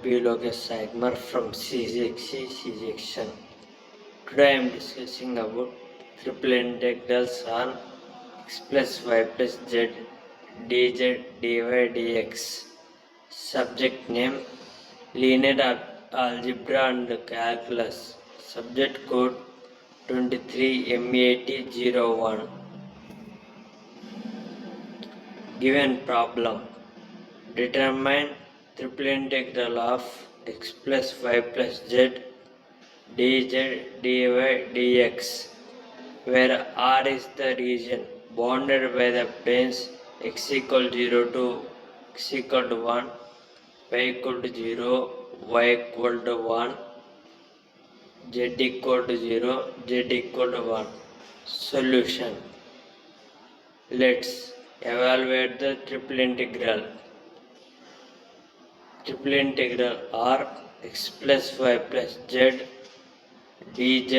Biology segment from C-section. Today I am discussing about triple integrals on x plus y plus z dz dy dx. Subject name linear algebra and calculus. Subject code 23M8001. Given problem. Determine triple integral of x plus y plus z dz dy dx, where R is the region bounded by the planes x equal 0 to x equal to 1, y equal to 0, y equal to 1, z equal to 0, z equal to 1. Solution. Let's evaluate the triple integral. Triple integral R x plus y plus z dz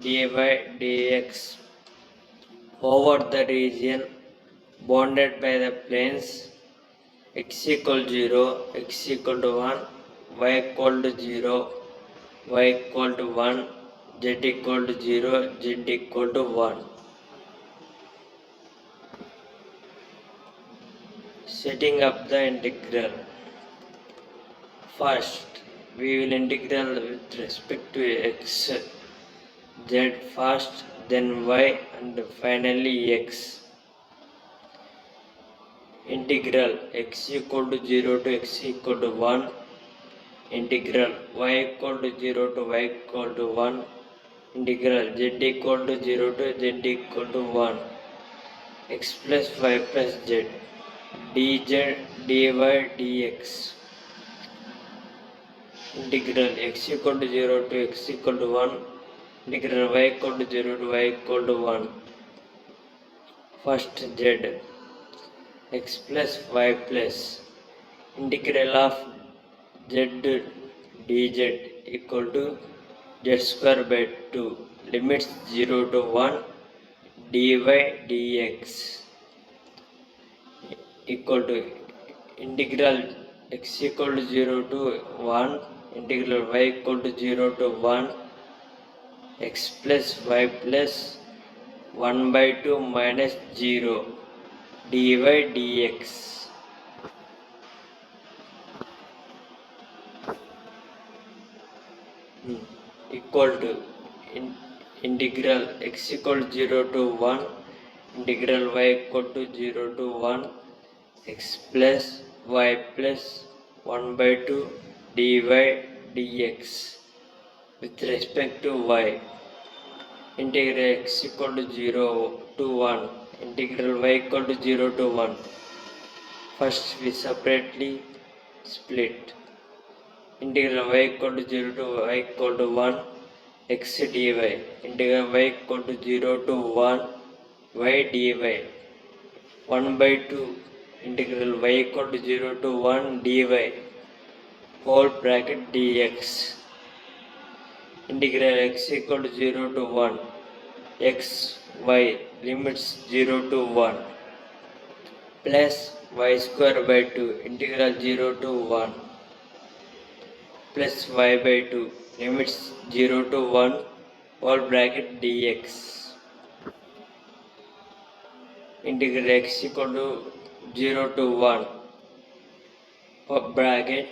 dy dx over the region bounded by the planes x equal 0, x equal to 1, y equal to 0, y equal to 1, z equal to 0, z equal to 1. Setting up the integral. First, we will integral with respect to x, z first, then y, and finally x. Integral x equal to 0 to x equal to 1. Integral y equal to 0 to y equal to 1. Integral z equal to 0 to z equal to 1. X plus y plus z dz dy dx. Integral x equal to 0 to x equal to 1. Integral y equal to 0 to y equal to 1. First z. X plus y plus integral of z dz equal to z square by 2. Limits 0 to 1 dy dx equal to integral x equal to 0 to 1, integral y equal to 0 to 1, x plus y plus 1 by 2 minus 0 dy dx. Equal to integral x equal to 0 to 1, integral y equal to 0 to 1, x plus y plus 1 by 2 dy dx with respect to y. Integral x equal to 0 to 1, integral y equal to 0 to 1. First we separately split. Integral y equal to 0 to y equal to 1 x dy. Integral y equal to 0 to 1 y dy. 1 by 2 integral y equal to 0 to 1 dy whole bracket dx. Integral x equal to 0 to 1 x y limits 0 to 1 plus y square by 2 integral 0 to 1 plus y by 2 limits 0 to 1 whole bracket dx. Integral x equal to 0 to 1 whole bracket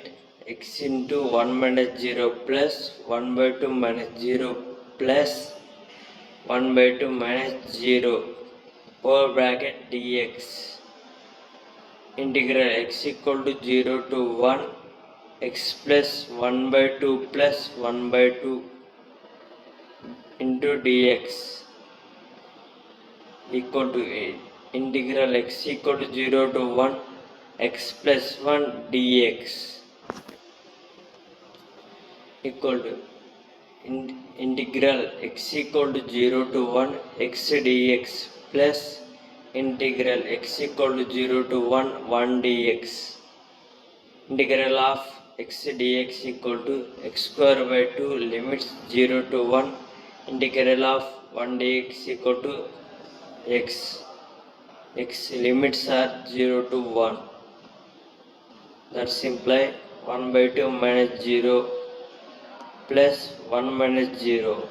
x into 1 minus 0 plus 1 by 2 minus 0 plus 1 by 2 minus 0 whole bracket dx. Integral x equal to 0 to 1 x plus 1 by 2 plus 1 by 2 into dx equal to integral x equal to 0 to 1 x plus 1 dx equal to integral x equal to 0 to 1 x dx plus integral x equal to 0 to 1 dx. Integral of x dx equal to x square by 2 limits 0 to 1. Integral of 1 dx equal to x. X limits are 0 to 1. That's implied 1 by 2 minus 0 plus 1 minus 0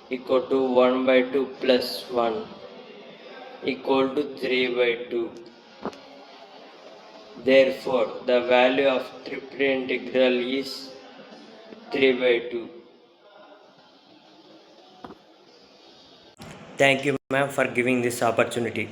equal to 1 by 2 plus 1 equal to 3 by 2. Therefore, the value of triple integral is 3 by 2. Thank you, ma'am, for giving this opportunity.